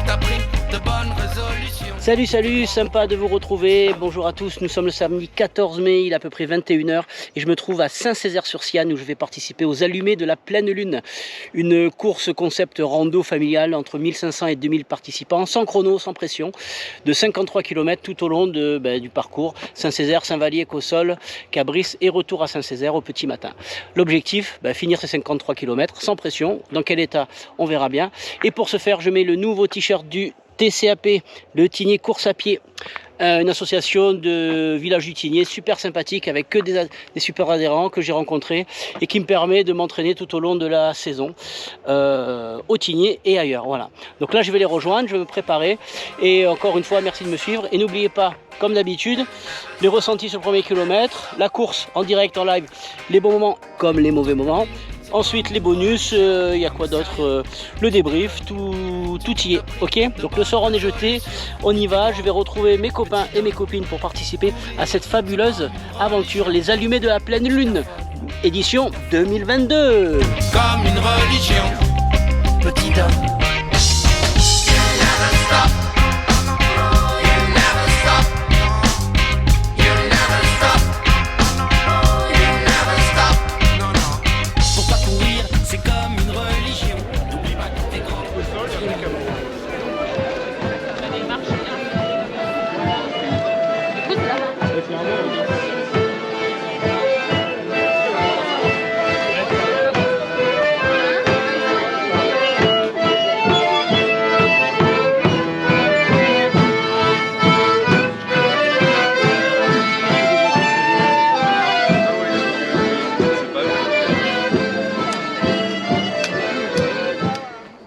t'as pris de bonnes résolutions. Salut, salut, sympa de vous retrouver. Bonjour à tous, nous sommes le samedi 14 mai, il est à peu près 21 h et je me trouve à Saint-Césaire-sur-Siane où je vais participer aux allumées de la pleine lune. Une course concept rando familiale entre 1500 et 2000 participants, sans chrono, sans pression, de 53 km tout au long du parcours. Saint-Césaire, Saint-Vallier, Cossol, Cabris et retour à Saint-Césaire au petit matin. L'objectif, finir ces 53 km sans pression. Dans quel état, on verra bien. Et pour ce faire, je mets le nouveau t-shirt du TCAP, le Tigné Course à Pied, une association de village du Tigné super sympathique avec que des super adhérents que j'ai rencontrés et qui me permet de m'entraîner tout au long de la saison au Tigné et ailleurs. Voilà. Donc là je vais les rejoindre, je vais me préparer et encore une fois merci de me suivre et n'oubliez pas comme d'habitude les ressentis sur le premier kilomètre, la course en direct en live, les bons moments comme les mauvais moments. Ensuite les bonus, il y a quoi d'autre, le débrief, tout y est, ok. Donc le sort on est jeté, on y va, je vais retrouver mes copains et mes copines pour participer à cette fabuleuse aventure, les allumées de la pleine lune, édition 2022. Comme une religion, petit homme.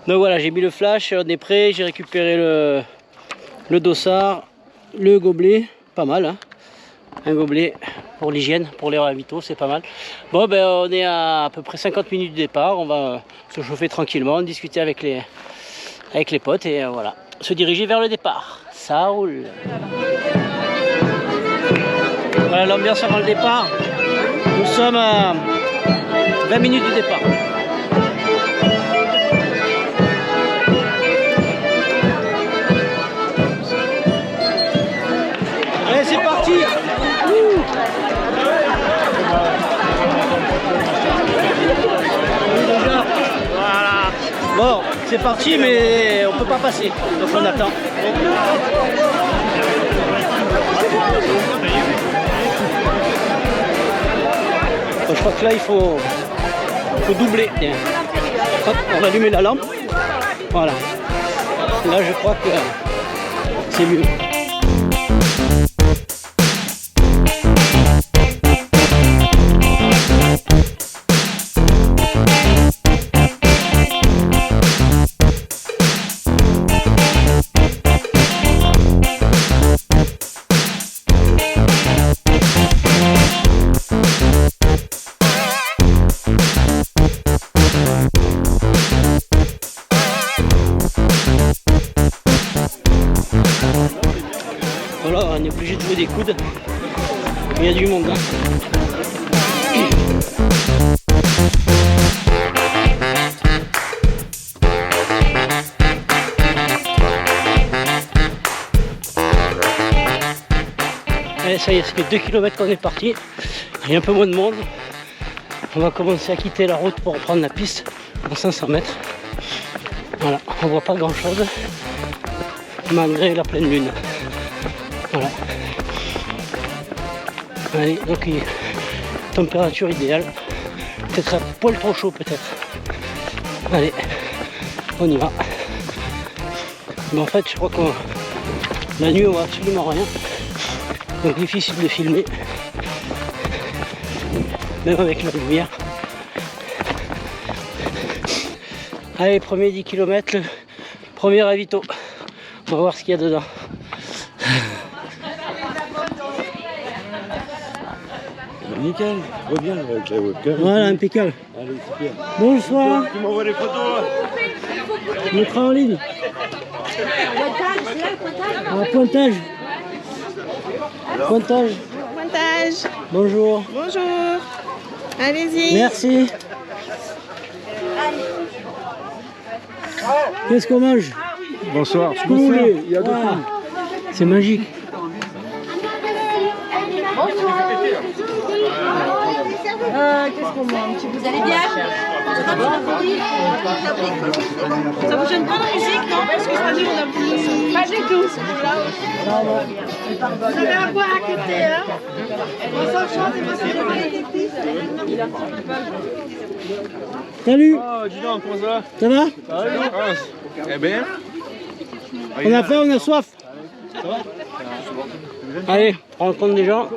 Donc voilà, j'ai mis le flash, on est prêt, j'ai récupéré le dossard, le gobelet, pas mal hein, un gobelet pour l'hygiène, pour les ravitaux, c'est pas mal. Bon on est à peu près 50 minutes du départ, on va se chauffer tranquillement, discuter avec les potes et voilà, se diriger vers le départ. Ça roule. Voilà l'ambiance avant le départ, nous sommes à 20 minutes du départ. C'est parti. Voilà. Bon, c'est parti, mais on peut pas passer. Donc on attend. Bon, je crois que là il faut doubler. Hop, on va allumer la lampe. Voilà. Là je crois que c'est mieux. Voilà, on est obligé de jouer des coudes. Il y a du monde. Hein. Allez, ça y est, c'est que 2 km qu'on est parti. Il y a un peu moins de monde. On va commencer à quitter la route pour reprendre la piste en 500 mètres. Voilà, on voit pas grand chose malgré la pleine lune. Voilà. Allez, donc température idéale. Peut-être un poil trop chaud peut-être. Allez, on y va. Mais en fait, je crois que la nuit on voit absolument rien. Donc difficile de filmer. Même avec la lumière. Allez, premier 10 km, premier ravito. On va voir ce qu'il y a dedans. Nickel, reviens avec la webcam. Voilà, impeccable. Allez, super. Bonsoir. Tu m'envoies les photos là. Je mettrai en ligne. Pointage. Pointage. Pointage. Bonjour. Bonjour. Allez-y. Merci. Qu'est-ce qu'on mange? Bonsoir. Ce que vous voulez. Voilà. C'est magique. Qu'est-ce qu'on mange? Vous allez bien? Ça vous gêne pas la musique, non? Parce que ça dit on a voulu. Pas du tout. Vous avez à boire à côté, hein? On s'en chante et vous savez les petits. Salut. Oh, dis donc, comment ça va? Ça va? Eh bien. On a faim, on a soif. Allez, prends compte des gens.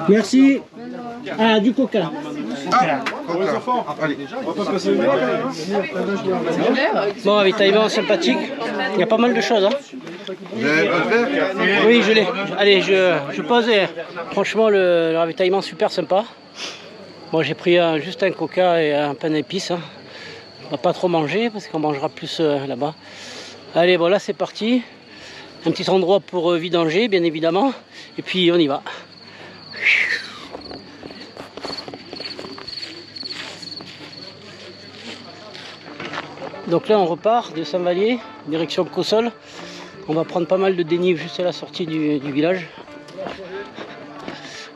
Merci. Ah, du coca. Pour les enfants. Allez, on va pas passer une heure quand même. Bon, ravitaillement sympathique. Il y a pas mal de choses. Hein. Vous avez pas le verre? Oui, je l'ai. Allez, je pose. Franchement, le ravitaillement super sympa. Bon, j'ai pris juste un coca et un pain d'épices. Hein. On va pas trop manger parce qu'on mangera plus là-bas. Allez, bon là c'est parti. Un petit endroit pour vidanger, bien évidemment. Et puis on y va. Donc là on repart de Saint-Vallier, direction Cossol. On va prendre pas mal de dénive juste à la sortie du village.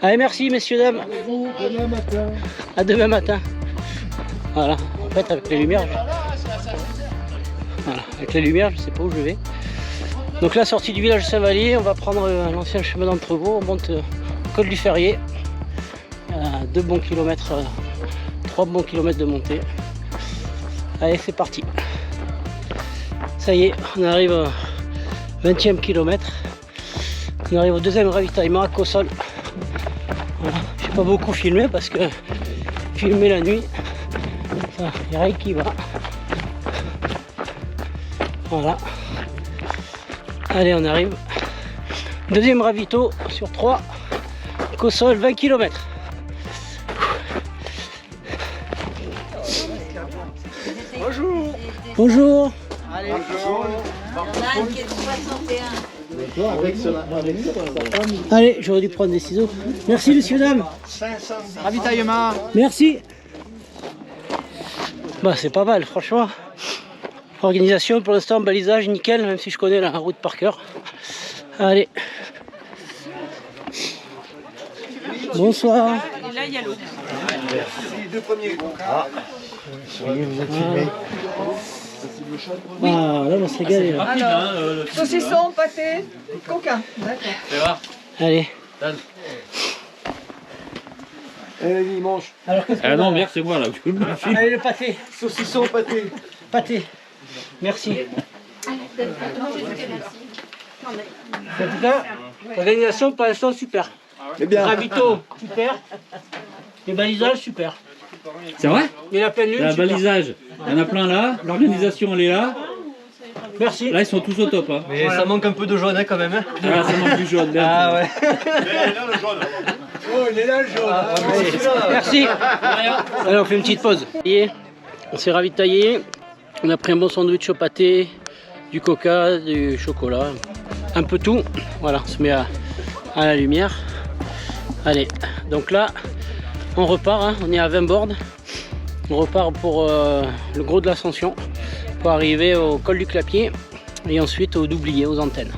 Allez, merci messieurs, dames. Demain matin. À demain matin. Voilà, en fait avec les lumières. Voilà, avec les lumières, je sais pas où je vais. Donc là, sortie du village Saint-Vallier, on va prendre l'ancien chemin d'Entrevaux, on monte au col du Ferrier. 2 bons kilomètres, 3 bons kilomètres de montée. Allez, c'est parti. Ça y est, on arrive au 20e kilomètre. On arrive au deuxième ravitaillement à Cossol. Voilà. J'ai pas beaucoup filmé parce que filmer la nuit, il n'y a rien qui va. Voilà. Allez, on arrive. Deuxième ravito sur 3. Cossol, 20 km. Bonjour. Bonjour. Il y en a un qui est de 61. Allez, j'aurais dû prendre des ciseaux. Merci, messieurs, dames. Ravitaillement. Merci. Bah, c'est pas mal, franchement. Organisation pour l'instant, balisage nickel, même si je connais la route par cœur. Allez. Bonsoir. Et là, il y a l'autre. Les deux premiers. Ah, là, on va se régaler. Là. Alors, saucisson, pâté, coca. D'accord. Allez. Allez, il mange. Alors, qu'est-ce qu'on Ah non, a, là merde, c'est moi là. Tu me filmes. Allez, le pâté. Saucisson pâté. Pâté. Merci. En tout cas, l'organisation pour l'instant super. Eh bien. Ravito, super. Les balisages, super. C'est vrai? Et la pleine lune, Le super. balisage, il y en a plein là. L'organisation, elle est là. Merci. Là, ils sont tous au top. Hein. Mais ça manque un peu de jaune hein, quand même. Hein. Ah, ça manque du jaune. Merde. Ah ouais. Oh, il est là le jaune. Merci. Allez, on fait une petite pause. Et on s'est ravitaillé. On a pris un bon sandwich au pâté, du coca, du chocolat, un peu tout. Voilà, on se met à la lumière. Allez, donc là, on repart. Hein, on est à 20 bornes. On repart pour le gros de l'ascension, pour arriver au col du Clapier et ensuite au Doublier, aux antennes.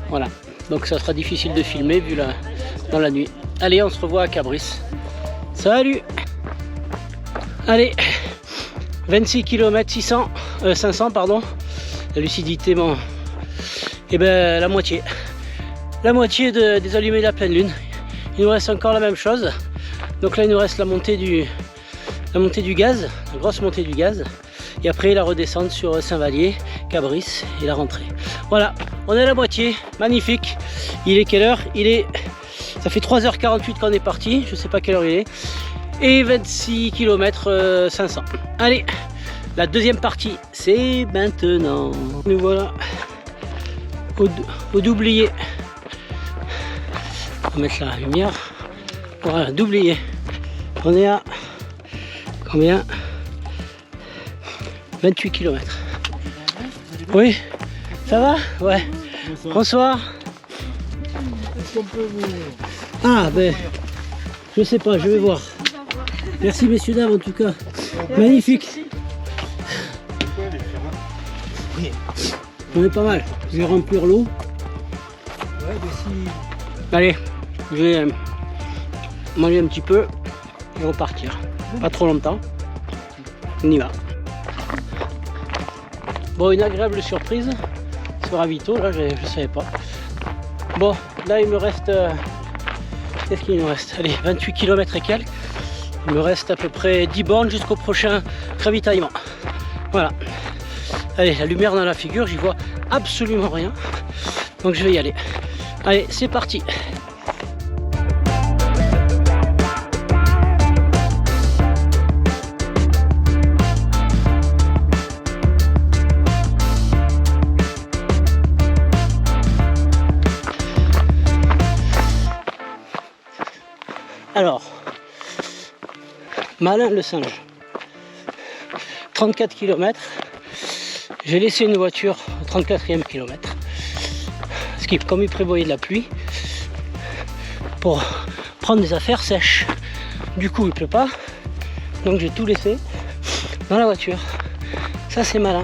Voilà, donc ça sera difficile de filmer vu dans la nuit. Allez, on se revoit à Cabris. Salut. Allez, 26 km 500 pardon. La lucidité, bon, et ben la moitié des allumés de la pleine lune. Il nous reste encore la même chose. Donc là, il nous reste la montée du gaz, la grosse montée du gaz. Et après la redescente sur Saint-Vallier, Cabris et la rentrée. Voilà, on est à la moitié, magnifique. Il est quelle heure? Ça fait 3h48 qu'on est parti, je sais pas quelle heure il est. Et 26 km 500. Allez, la deuxième partie, c'est maintenant. Nous voilà au Doublier. On va mettre la lumière. Voilà, Doublier. On est à combien? 28 km. Oui, ça va? Ouais. Bonsoir. Ah ben, je sais pas, je vais voir. Merci messieurs dames en tout cas. Magnifique. On est pas mal. Je vais remplir l'eau. Allez, je vais manger un petit peu et repartir. Pas trop longtemps. On y va. Bon, une agréable surprise. Ce ravito, là, je ne savais pas. Bon, là, il me reste... Qu'est-ce qu'il me reste? Allez, 28 km et quelques. Il me reste à peu près 10 bornes jusqu'au prochain ravitaillement. Voilà. Allez, la lumière dans la figure, j'y vois absolument rien. Donc je vais y aller. Allez, c'est parti. Alors, malin le singe, 34 km, j'ai laissé une voiture au 34e kilomètre, ce qui, comme il prévoyait de la pluie, pour prendre des affaires sèches. Du coup, il pleut pas, donc j'ai tout laissé dans la voiture. Ça, c'est malin.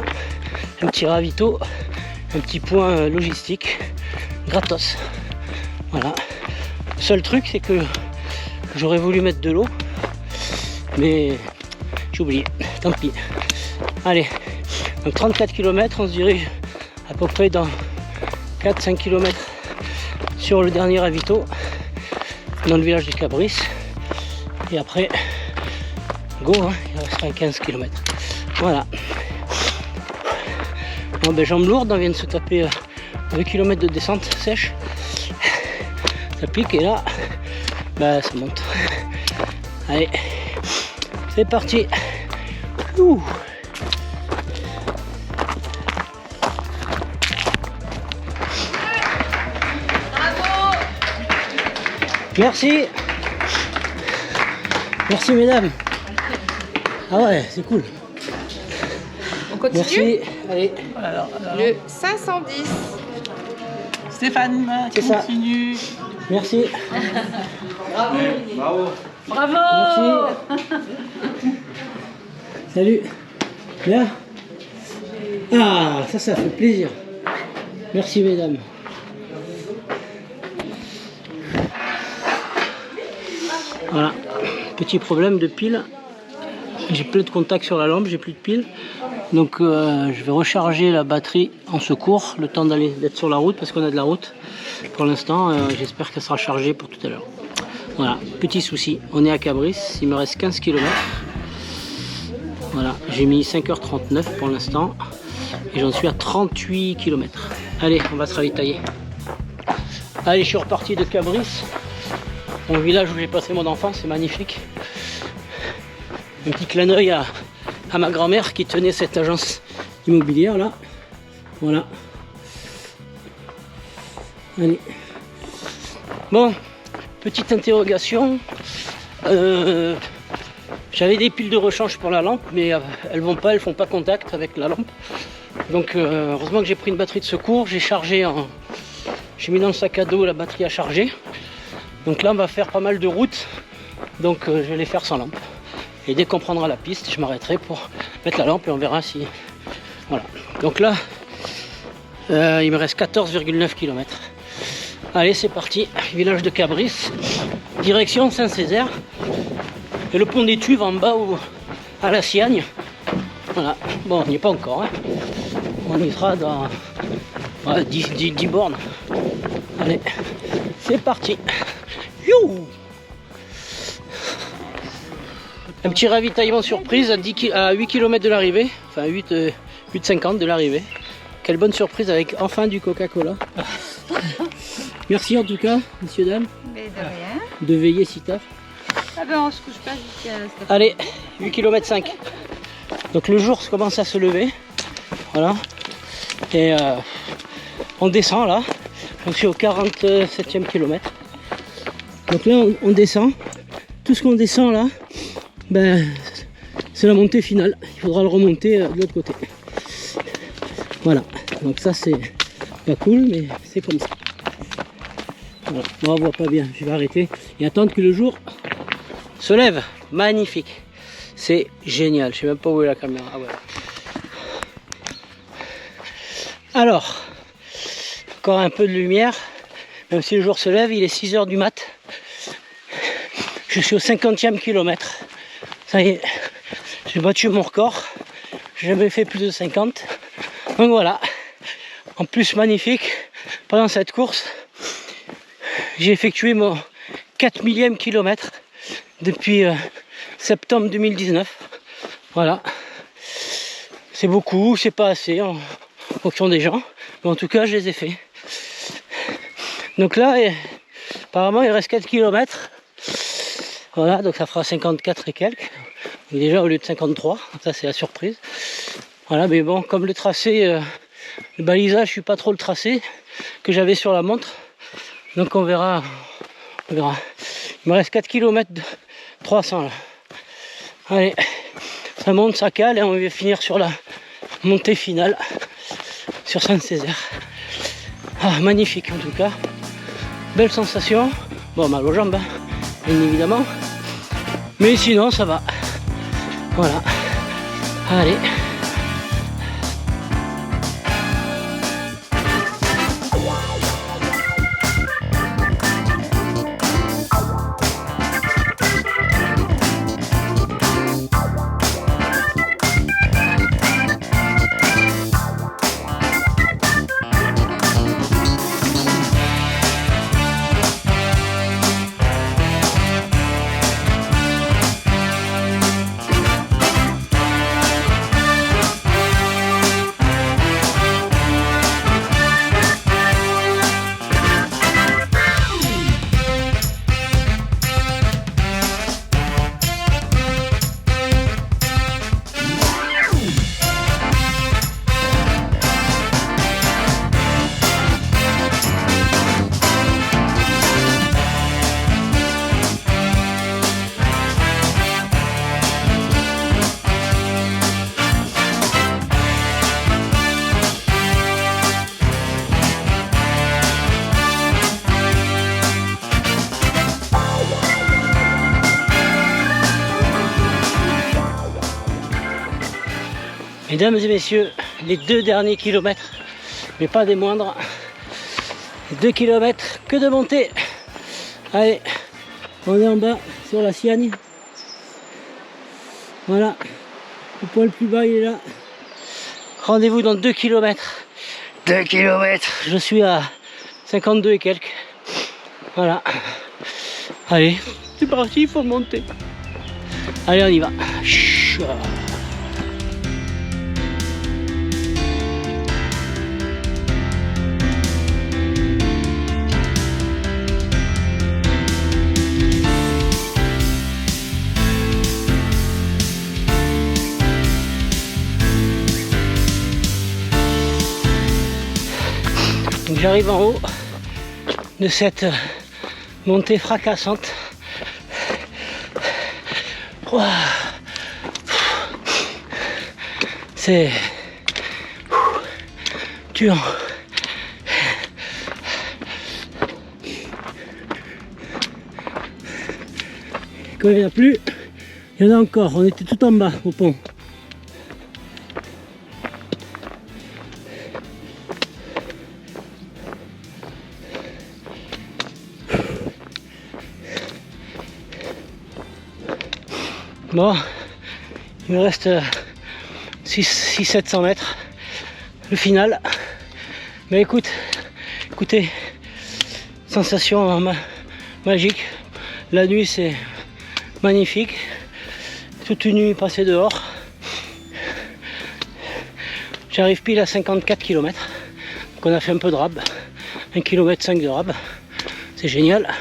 Un petit ravito, un petit point logistique, gratos. Voilà. Le seul truc, c'est que j'aurais voulu mettre de l'eau, mais j'ai oublié, tant pis. Allez, donc 34 km, on se dirige à peu près dans 4-5 km sur le dernier ravito, dans le village de Cabris. Et après, go, hein, il restera 15 km. Voilà. Bon, ben, jambes lourdes, on vient de se taper 2 km de descente sèche. Ça pique et là, bah, ça monte. Allez, c'est parti. Ouh. Bravo. Merci. Merci mesdames. Ah ouais, c'est cool. On continue. Merci. Allez. Alors, Le 510. Stéphane, C'est ça. continue. Merci. Bravo. Merci. Salut. Bien. Ah, ça fait plaisir. Merci mesdames. Voilà. Petit problème de pile. J'ai plus de contact sur la lampe, j'ai plus de pile. Donc je vais recharger la batterie en secours, le temps d'être sur la route parce qu'on a de la route. Pour l'instant, j'espère qu'elle sera chargée pour tout à l'heure. Voilà, petit souci, on est à Cabris, il me reste 15 km. Voilà, j'ai mis 5h39 pour l'instant et j'en suis à 38 km. Allez, on va se ravitailler. Allez, je suis reparti de Cabris, mon village où j'ai passé mon enfance, c'est magnifique. Un petit clin d'œil à ma grand-mère qui tenait cette agence immobilière là. Voilà. Allez. Bon, petite interrogation. J'avais des piles de rechange pour la lampe, mais elles font pas contact avec la lampe. Donc heureusement que j'ai pris une batterie de secours. J'ai mis dans le sac à dos la batterie à charger. Donc là on va faire pas mal de routes. Donc je vais les faire sans lampe. Et dès qu'on prendra la piste, je m'arrêterai pour mettre la lampe et on verra si... Voilà. Donc là, il me reste 14,9 km. Allez, c'est parti. Village de Cabris, direction Saint-Césaire. Et le pont d'Étuve en bas à la Siagne. Voilà. Bon, on n'y est pas encore. Hein. On y sera dans 10 bornes. Allez, c'est parti. Youhou! Un petit ravitaillement surprise à 8 km de l'arrivée, enfin 8,50 de l'arrivée. Quelle bonne surprise avec enfin du Coca-Cola. Merci en tout cas, messieurs, dames, Mais de rien. de veiller si tard. Ah ben on se couche pas jusqu'à... Allez, 8 km 5. Donc le jour commence à se lever. Voilà. Et on descend là. Je suis au 47e kilomètre. Donc là on descend. Tout ce qu'on descend là, ben, c'est la montée finale. Il faudra le remonter de l'autre côté. Voilà. Donc ça c'est pas cool, mais c'est comme ça. Voilà. Bon, on voit pas bien. Je vais arrêter et attendre que le jour se lève. Magnifique. C'est génial. Je sais même pas où est la caméra. Ah, voilà. Alors, encore un peu de lumière, même si le jour se lève, il est 6 h du mat. Je suis au 50e kilomètre. Ça y est, j'ai battu mon record. J'ai jamais fait plus de 50. Donc voilà. En plus, magnifique, pendant cette course, j'ai effectué mon 4 millième kilomètre depuis septembre 2019. Voilà. C'est beaucoup, c'est pas assez en fonction des gens. Mais en tout cas, je les ai fait. Donc là, apparemment, il reste 4 km. Voilà, donc ça fera 54 et quelques. Donc déjà au lieu de 53, ça c'est la surprise. Voilà, mais bon, comme le tracé, le balisage, je suis pas trop le tracé que j'avais sur la montre. Donc on verra. On verra. Il me reste 4 km de 300 là. Allez, ça monte, ça cale et on va finir sur la montée finale sur Saint-Césaire. Ah, magnifique en tout cas. Belle sensation. Bon, mal aux jambes, hein, bien évidemment. Mais sinon, ça va. Voilà. Allez. Mesdames et messieurs, les 2 derniers kilomètres, mais pas des moindres. 2 kilomètres que de montée. Allez, on est en bas sur la Siagne. Voilà, le point le plus bas il est là. Rendez-vous dans 2 kilomètres. 2 kilomètres. Je suis à 52 et quelques. Voilà. Allez, c'est parti, il faut monter. Allez, on y va. Chut. J'arrive en haut de cette montée fracassante. Wow. C'est tuant. Quand il n'y en a plus, il y en a encore. On était tout en bas au pont. Bon, il me reste 600-700 mètres, le final. Mais écoutez, sensation magique. La nuit c'est magnifique. Toute une nuit passée dehors. J'arrive pile à 54 km. Donc on a fait un peu de rab. 1,5 km de rab. C'est génial.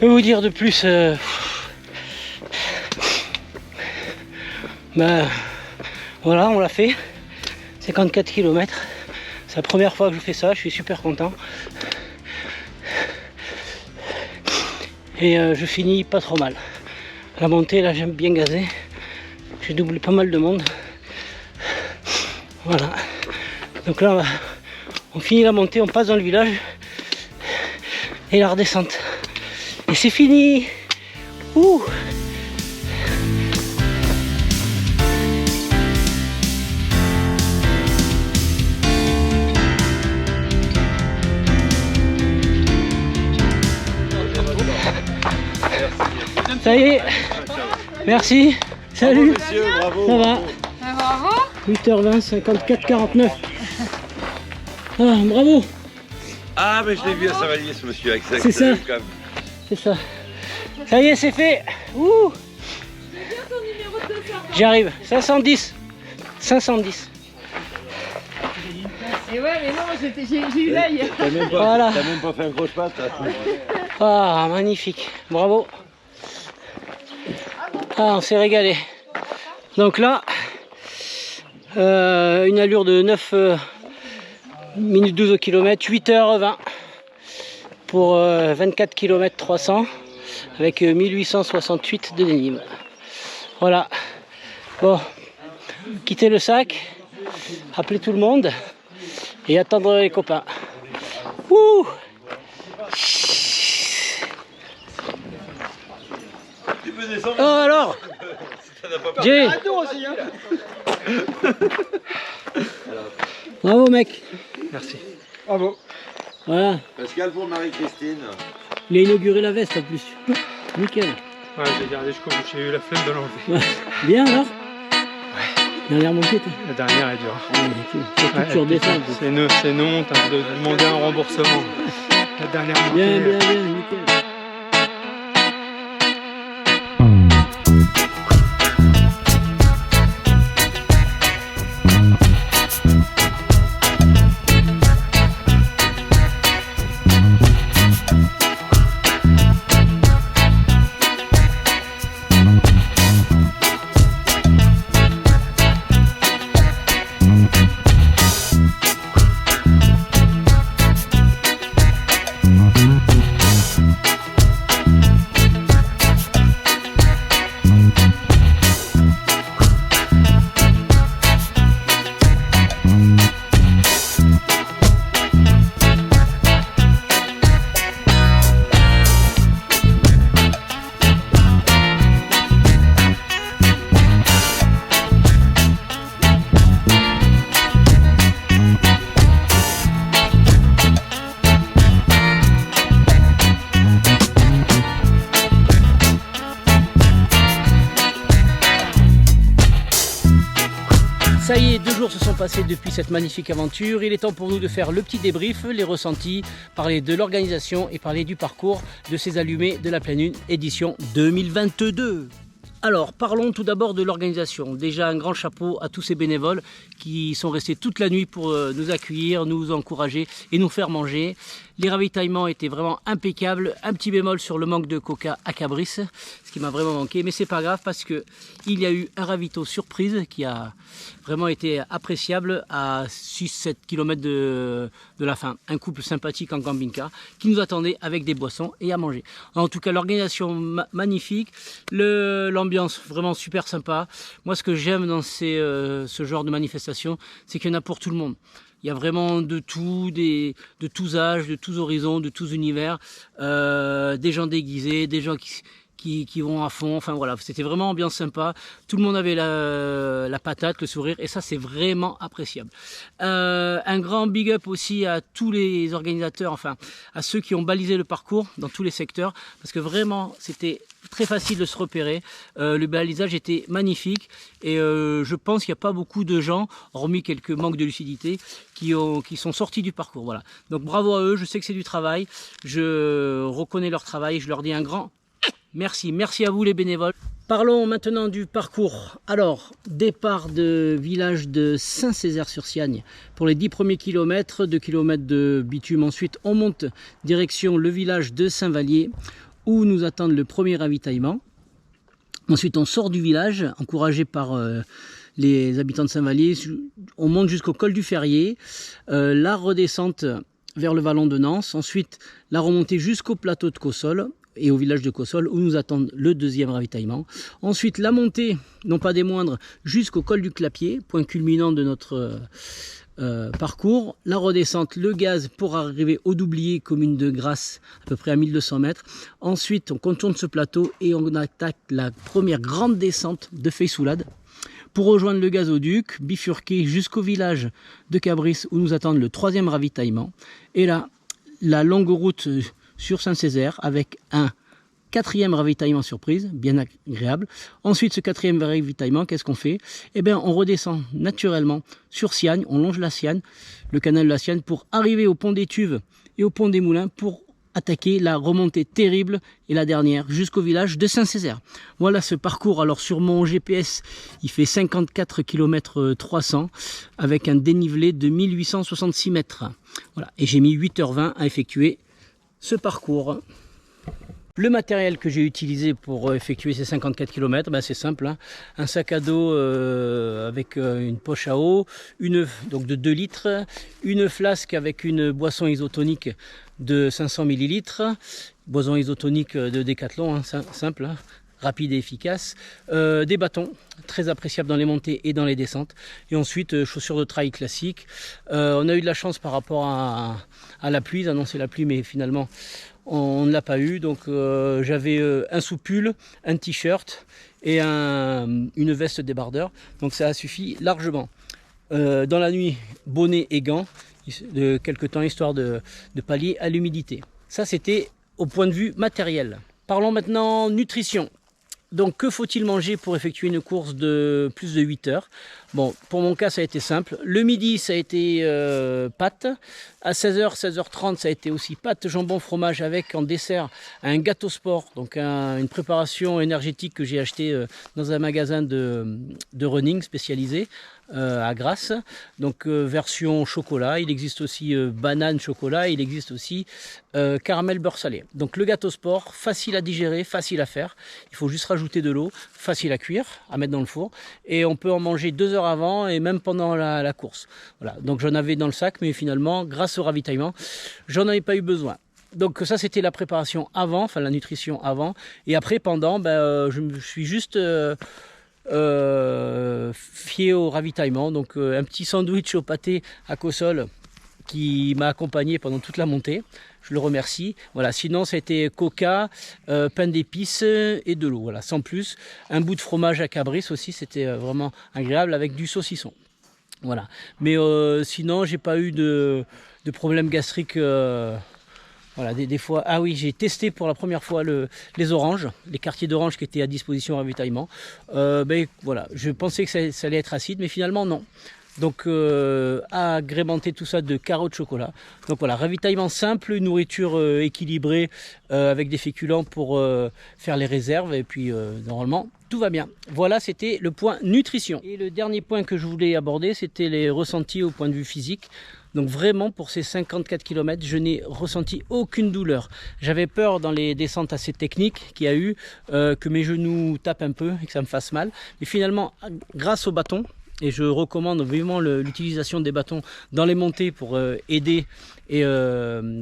Que vous dire de plus ben, voilà, on l'a fait. 54 km. C'est la première fois que je fais ça, je suis super content. Et je finis pas trop mal. La montée, là, j'aime bien gazer. J'ai doublé pas mal de monde. Voilà. Donc là, on finit la montée, on passe dans le village. Et la redescente. Et c'est fini. Ouh. Ça y est. Merci. Salut. Monsieur, bravo. Ça va. Bravo. 8h20, 54, 49. Ah, bravo. Ah, mais je l'ai vu à Saint-Vallier, ce monsieur, avec C'est ça. C'est ça. Ça y est, c'est fait. Ouh. J'arrive. 510. 510. Et ouais, mais non, j'ai eu l'œil. T'as même, Voilà. même pas fait un croche-patte. Ah, magnifique. Bravo. Ah, on s'est régalé. Donc là, une allure de 9 minutes 12 au kilomètre, 8h20 pour 24 km 300 avec 1868 de dénivelé. Voilà. Bon, quitter le sac, appeler tout le monde et attendre les copains. Ouh! Oh alors, Jay. Bravo mec. Merci. Bravo. Voilà. Pascal pour Marie-Christine. Il a inauguré la veste en plus. Nickel. Ouais, j'ai gardé jusqu'au bout, j'ai eu la flemme de l'enlever. Ouais. Bien alors. Ouais. Dernière montée toi. La dernière est dure. Surtout que tu redescends. C'est non, t'as de demander un remboursement. La dernière montée. Bien, nickel. Ça y est, 2 jours se sont passés depuis cette magnifique aventure. Il est temps pour nous de faire le petit débrief, les ressentis, parler de l'organisation et parler du parcours de ces allumés de la pleine lune édition 2022. Alors, parlons tout d'abord de l'organisation. Déjà, un grand chapeau à tous ces bénévoles qui sont restés toute la nuit pour nous accueillir, nous encourager et nous faire manger. Les ravitaillements étaient vraiment impeccables. Un petit bémol sur le manque de coca à Cabris, ce qui m'a vraiment manqué. Mais c'est pas grave parce que il y a eu un ravito surprise qui a vraiment été appréciable à 6-7 km de la fin. Un couple sympathique en camping-car qui nous attendait avec des boissons et à manger. En tout cas, l'organisation magnifique, l'ambiance vraiment super sympa. Moi, ce que j'aime dans ce genre de manifestation, c'est qu'il y en a pour tout le monde. Il y a vraiment de tout, de tous âges, de tous horizons, de tous univers, des gens déguisés, des gens qui vont à fond, enfin voilà, c'était vraiment ambiance sympa, tout le monde avait la patate, le sourire, et ça c'est vraiment appréciable. Un grand big up aussi à tous les organisateurs, enfin à ceux qui ont balisé le parcours dans tous les secteurs, parce que vraiment c'était très facile de se repérer, le balisage était magnifique, et je pense qu'il n'y a pas beaucoup de gens, hormis quelques manques de lucidité, qui sont sortis du parcours, voilà. Donc bravo à eux, je sais que c'est du travail, je reconnais leur travail, je leur dis un grand merci, merci à vous les bénévoles. Parlons maintenant du parcours. Alors, départ de village de Saint-Césaire-sur-Siagne pour les 10 premiers kilomètres, 2 km de bitume. Ensuite, on monte direction le village de Saint-Vallier où nous attendent le premier ravitaillement. Ensuite, on sort du village, encouragé par les habitants de Saint-Vallier. On monte jusqu'au col du Ferrier, la redescente vers le vallon de Nance. Ensuite, la remontée jusqu'au plateau de Cossol et au village de Cossol où nous attendent le deuxième ravitaillement. Ensuite, la montée, non pas des moindres, jusqu'au col du Clapier, point culminant de notre parcours. La redescente, le gaz pour arriver au Doublier, commune de Grasse, à peu près à 1200 mètres. Ensuite, on contourne ce plateau et on attaque la première grande descente de Feysoulade pour rejoindre le gazoduc, bifurquer jusqu'au village de Cabris où nous attendent le troisième ravitaillement. Et là, la longue route sur Saint-Césaire avec un 4e ravitaillement surprise, bien agréable. Ensuite, ce 4e ravitaillement, qu'est-ce qu'on fait? Eh bien, on redescend naturellement sur Siagne, on longe la Siagne, le canal de la Siagne, pour arriver au pont des Tuves et au pont des Moulins pour attaquer la remontée terrible et la dernière jusqu'au village de Saint-Césaire. Voilà ce parcours. Alors sur mon GPS, il fait 54 km 300 avec un dénivelé de 1866 mètres. Voilà. Et j'ai mis 8h20 à effectuer ce parcours. Le matériel que j'ai utilisé pour effectuer ces 54 km, ben c'est simple, hein. Un sac à dos avec une poche à eau, donc de 2 litres, une flasque avec une boisson isotonique de 500 ml, boisson isotonique de Décathlon, hein, simple, hein, rapide et efficace, des bâtons, très appréciables dans les montées et dans les descentes, et ensuite chaussures de trail classiques. On a eu de la chance par rapport à la pluie, ils annonçaient la pluie, mais finalement on ne l'a pas eu, donc j'avais un sous-pull, un t-shirt et une veste débardeur, donc ça a suffi largement. Dans la nuit, bonnet et gants de quelques temps, histoire de pallier à l'humidité. Ça, c'était au point de vue matériel. Parlons maintenant nutrition. Donc, que faut-il manger pour effectuer une course de plus de 8 heures? Bon, pour mon cas, ça a été simple. Le midi, ça a été pâtes. À 16h, 16h30, ça a été aussi pâtes, jambon, fromage avec en dessert un gâteau sport. Donc, une préparation énergétique que j'ai acheté dans un magasin de running spécialisé à Grasse. Donc, version chocolat. Il existe aussi banane chocolat. Il existe aussi caramel beurre salé. Donc, le gâteau sport, facile à digérer, facile à faire. Il faut juste rajouter de l'eau, facile à cuire, à mettre dans le four. Et on peut en manger 2 heures avant et même pendant la course. Voilà. Donc j'en avais dans le sac, mais finalement, grâce au ravitaillement, j'en avais pas eu besoin. Donc ça, c'était la préparation avant, enfin la nutrition avant. Et après, pendant, je me suis juste fié au ravitaillement. Donc un petit sandwich au pâté à Cossol qui m'a accompagné pendant toute la montée. Je le remercie. Voilà. Sinon, c'était coca, pain d'épices et de l'eau. Voilà, sans plus. Un bout de fromage à Cabris aussi, c'était vraiment agréable avec du saucisson. Voilà. Mais sinon, j'ai pas eu de problème gastrique. Voilà, des fois. Ah oui, j'ai testé pour la première fois les oranges, les quartiers d'oranges qui étaient à disposition au ravitaillement. Voilà, je pensais que ça allait être acide, mais finalement non. Donc agrémenter tout ça de carreaux de chocolat. Donc voilà, ravitaillement simple, nourriture équilibrée avec des féculents pour faire les réserves, et puis normalement tout va bien. Voilà, c'était le point nutrition. Et le dernier point que je voulais aborder, c'était les ressentis au point de vue physique. Donc vraiment, pour ces 54 km, je n'ai ressenti aucune douleur. J'avais peur dans les descentes assez techniques qu'il y a eu, que mes genoux tapent un peu et que ça me fasse mal. Mais finalement, grâce au bâton, et je recommande vivement l'utilisation des bâtons dans les montées pour aider et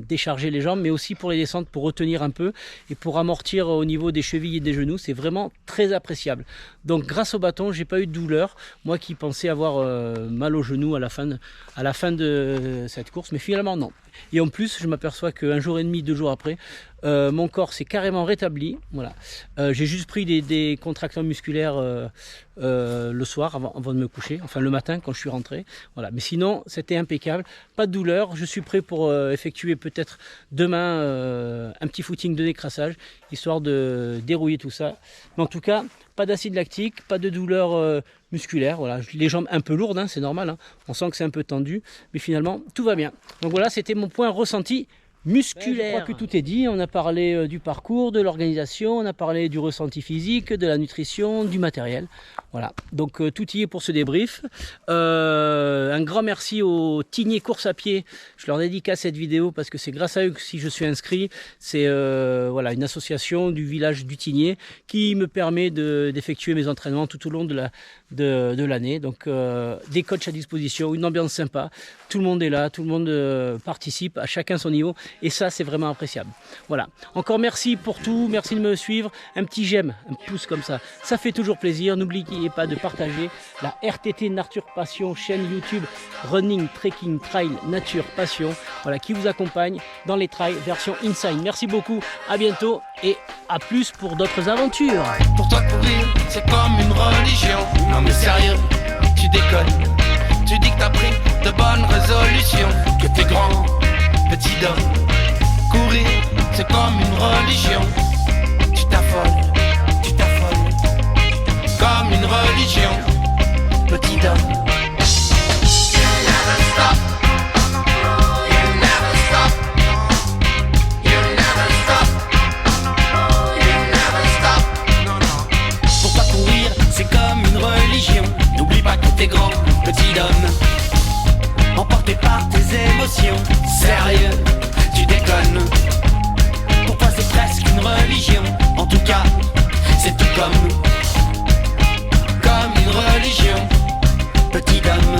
décharger les jambes, mais aussi pour les descentes, pour retenir un peu et pour amortir au niveau des chevilles et des genoux. C'est vraiment très appréciable. Donc grâce au bâton, j'ai pas eu de douleur. Moi qui pensais avoir mal aux genoux à la fin de cette course, mais finalement non. Et en plus, je m'aperçois qu'un jour et demi, 2 jours après, mon corps s'est carrément rétabli. Voilà. J'ai juste pris des contractions musculaires le soir avant de me coucher, enfin le matin quand je suis rentré. Voilà. Mais sinon, c'était impeccable. Pas de douleur. Je suis prêt pour effectuer peut-être demain un petit footing de décrassage, histoire de dérouiller tout ça. Mais en tout cas, pas d'acide lactique, pas de douleur musculaire. Voilà. Les jambes un peu lourdes, hein, c'est normal. Hein. On sent que c'est un peu tendu, mais finalement, tout va bien. Donc voilà, c'était mon point ressenti musculaire. Je crois que tout est dit. On a parlé du parcours, de l'organisation, on a parlé du ressenti physique, de la nutrition, du matériel. Voilà, donc tout y est pour ce débrief. Un grand merci aux Tigniers Course à Pied. Je leur dédicace cette vidéo parce que c'est grâce à eux que si je suis inscrit. C'est voilà, une association du village du Tignier qui me permet d'effectuer mes entraînements tout au long de l'année. Donc des coachs à disposition, une ambiance sympa. Tout le monde est là, tout le monde participe, à chacun son niveau. Et ça, c'est vraiment appréciable. Voilà. Encore merci pour tout. Merci de me suivre. Un petit j'aime, un pouce comme ça. Ça fait toujours plaisir. N'oubliez pas de partager la RTT Nature Passion, chaîne YouTube Running, Trekking, Trail, Nature Passion. Voilà, qui vous accompagne dans les trails version Inside. Merci beaucoup. À bientôt et à plus pour d'autres aventures. Pour toi courir, c'est comme une religion. Non mais sérieux, tu déconnes. Tu dis que t'as pris de bonnes résolutions, que t'es grand, petit homme. Courir, c'est comme une religion. Tu petit homme, emporté par tes émotions. Sérieux, tu déconnes. Pour toi c'est presque une religion. En tout cas, c'est tout comme une religion. Petit homme,